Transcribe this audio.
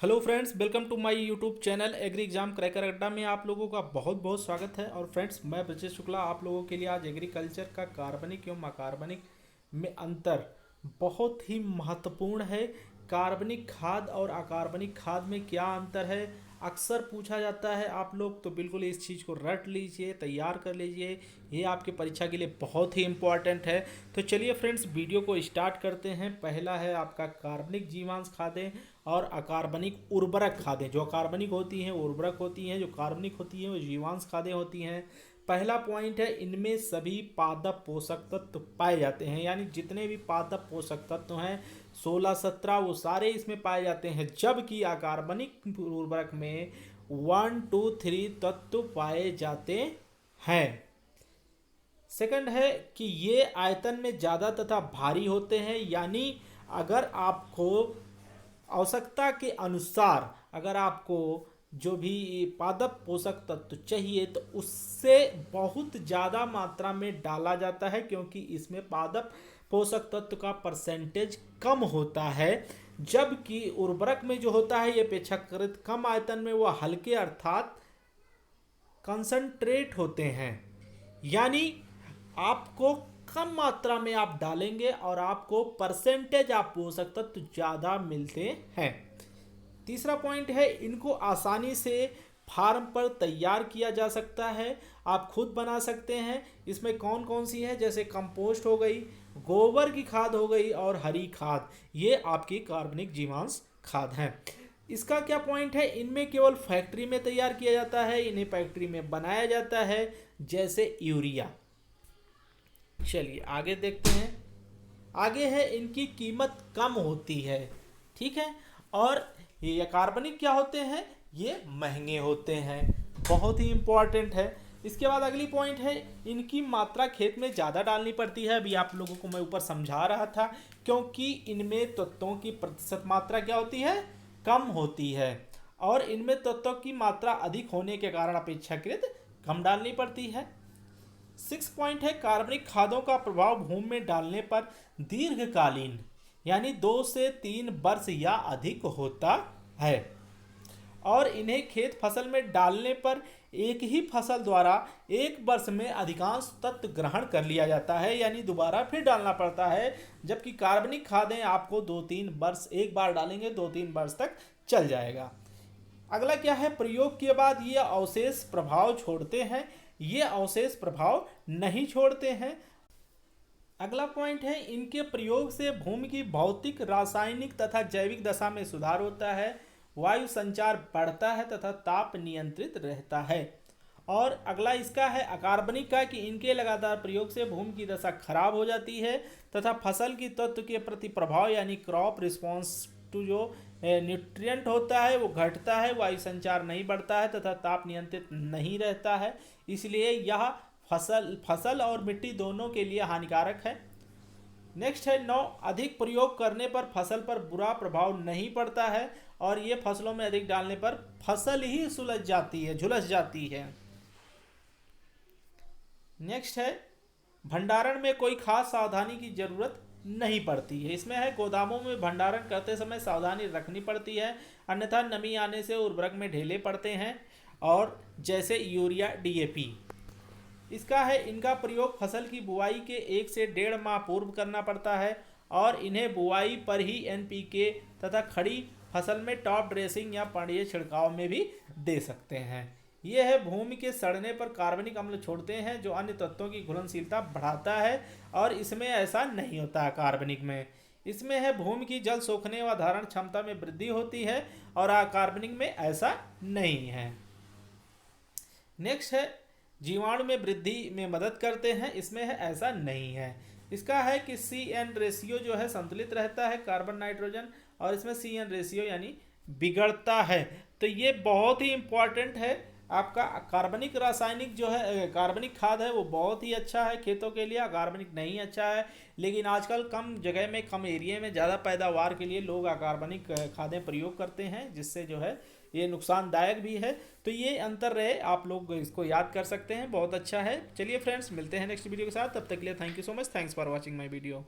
Hello friends, welcome to my YouTube channel agri exam cracker Adda में आप लोगों का बहुत बहुत स्वागत है। और फ्रेंड्स, मैं ब्रजेश शुक्ला आप लोगों के लिए आज एग्रीकल्चर का कार्बनिक एवं अकार्बनिक में अंतर बहुत ही महत्वपूर्ण है। कार्बनिक खाद और अकार्बनिक खाद में क्या अंतर है अक्सर पूछा जाता है। आप लोग तो बिल्कुल इस चीज़ को रट लीजिए, तैयार कर लीजिए, ये आपके परीक्षा के लिए बहुत ही इम्पोर्टेंट है। तो चलिए फ्रेंड्स, वीडियो को स्टार्ट करते हैं। पहला है आपका कार्बनिक जीवांश खादें और अकार्बनिक उर्वरक खादें। जो अकार्बनिक होती हैं वो उर्वरक होती हैं, जो कार्बनिक होती हैं वो जीवांश खादें होती हैं। पहला पॉइंट है, इनमें सभी पादप पोषक तत्व पाए जाते हैं, यानी जितने भी पादप पोषक तत्व हैं 16-17 वो सारे इसमें पाए जाते हैं। जबकि अकार्बनिक उर्वरक में 1 2 3 तत्व पाए जाते हैं। सेकंड है कि ये आयतन में ज़्यादा तथा भारी होते हैं, यानी अगर आपको आवश्यकता के अनुसार अगर आपको जो भी पादप पोषक तत्व चाहिए तो उससे बहुत ज़्यादा मात्रा में डाला जाता है, क्योंकि इसमें पादप पोषक तत्व का परसेंटेज कम होता है। जबकि उर्वरक में जो होता है ये अपेक्षाकृत कम आयतन में वो हल्के अर्थात कंसंट्रेट होते हैं, यानी आपको कम मात्रा में आप डालेंगे और आपको परसेंटेज आप पोषक तत्व ज़्यादा मिलते हैं। तीसरा पॉइंट है, इनको आसानी से फार्म पर तैयार किया जा सकता है, आप खुद बना सकते हैं। इसमें कौन कौन सी है, जैसे कंपोस्ट हो गई, गोबर की खाद हो गई और हरी खाद, ये आपकी कार्बनिक जीवांश खाद हैं। इसका क्या पॉइंट है, इनमें केवल फैक्ट्री में तैयार किया जाता है, इन्हें फैक्ट्री में बनाया जाता है, जैसे यूरिया। चलिए आगे देखते हैं। आगे है, इनकी कीमत कम होती है, ठीक है। और ये कार्बनिक क्या होते हैं, ये महंगे होते हैं, बहुत ही इंपॉर्टेंट है। इसके बाद अगली पॉइंट है, इनकी मात्रा खेत में ज़्यादा डालनी पड़ती है। अभी आप लोगों को मैं ऊपर समझा रहा था, क्योंकि इनमें तत्वों की प्रतिशत मात्रा क्या होती है, कम होती है, और इनमें तत्वों की मात्रा अधिक होने के कारण अपेक्षाकृत कम डालनी पड़ती है। 6 पॉइंट है, कार्बनिक खादों का प्रभाव भूमि में डालने पर दीर्घकालीन यानी 2 से 3 वर्ष या अधिक होता है, और इन्हें खेत फसल में डालने पर एक ही फसल द्वारा एक वर्ष में अधिकांश तत्व ग्रहण कर लिया जाता है, यानी दोबारा फिर डालना पड़ता है। जबकि कार्बनिक खादें आपको 2-3 वर्ष, एक बार डालेंगे 2-3 वर्ष तक चल जाएगा। अगला क्या है, प्रयोग के बाद ये अवशेष प्रभाव छोड़ते हैं, ये अवशेष प्रभाव नहीं छोड़ते हैं। अगला पॉइंट है, इनके प्रयोग से भूमि की भौतिक, रासायनिक तथा जैविक दशा में सुधार होता है, वायु संचार बढ़ता है तथा ताप नियंत्रित रहता है। और अगला इसका है अकार्बनिक का, कि इनके लगातार प्रयोग से भूमि की दशा खराब हो जाती है तथा फसल की तत्व के प्रति प्रभाव यानी क्रॉप रिस्पॉन्स टू जो न्यूट्रिएंट होता है वो घटता है, वायु संचार नहीं बढ़ता है तथा ताप नियंत्रित नहीं रहता है। इसलिए यह फसल और मिट्टी दोनों के लिए हानिकारक है। नेक्स्ट है 9, अधिक प्रयोग करने पर फसल पर बुरा प्रभाव नहीं पड़ता है, और ये फसलों में अधिक डालने पर फसल ही सुलझ जाती है, झुलस जाती है। नेक्स्ट है, भंडारण में कोई खास सावधानी की जरूरत नहीं पड़ती है। इसमें है, गोदामों में भंडारण करते समय सावधानी रखनी पड़ती है, अन्यथा नमी आने से उर्वरक में ढेले पड़ते हैं, और जैसे यूरिया, डीएपी। इसका है, इनका प्रयोग फसल की बुआई के 1 से 1.5 माह पूर्व करना पड़ता है, और इन्हें बुआई पर ही एनपीके तथा खड़ी फसल में टॉप ड्रेसिंग या पानीय छिड़काव में भी दे सकते हैं। यह है, भूमि के सड़ने पर कार्बनिक अम्ल छोड़ते हैं, जो अन्य तत्वों की घुलनशीलता बढ़ाता है, और इसमें ऐसा नहीं होता है कार्बनिक में। इसमें है, भूमि की जल सोखने व धारण क्षमता में वृद्धि होती है, और कार्बनिक में ऐसा नहीं है। नेक्स्ट है, जीवाणु में वृद्धि में मदद करते हैं, इसमें है ऐसा नहीं है। इसका है कि CN रेशियो जो है संतुलित रहता है, कार्बन नाइट्रोजन, और इसमें CN रेशियो यानी बिगड़ता है। तो ये बहुत ही इंपॉर्टेंट है। आपका कार्बनिक रासायनिक जो है, कार्बनिक खाद है वो बहुत ही अच्छा है खेतों के लिए, कार्बनिक नहीं अच्छा है। लेकिन आजकल कम जगह में, कम एरिया में ज़्यादा पैदावार के लिए लोग अकार्बनिक खादें प्रयोग करते हैं, जिससे जो है ये नुकसानदायक भी है। तो ये अंतर रहे, आप लोग इसको याद कर सकते हैं, बहुत अच्छा है। चलिए फ्रेंड्स, मिलते हैं नेक्स्ट वीडियो के साथ, तब तक के लिए thank you so much, thanks for watching my video.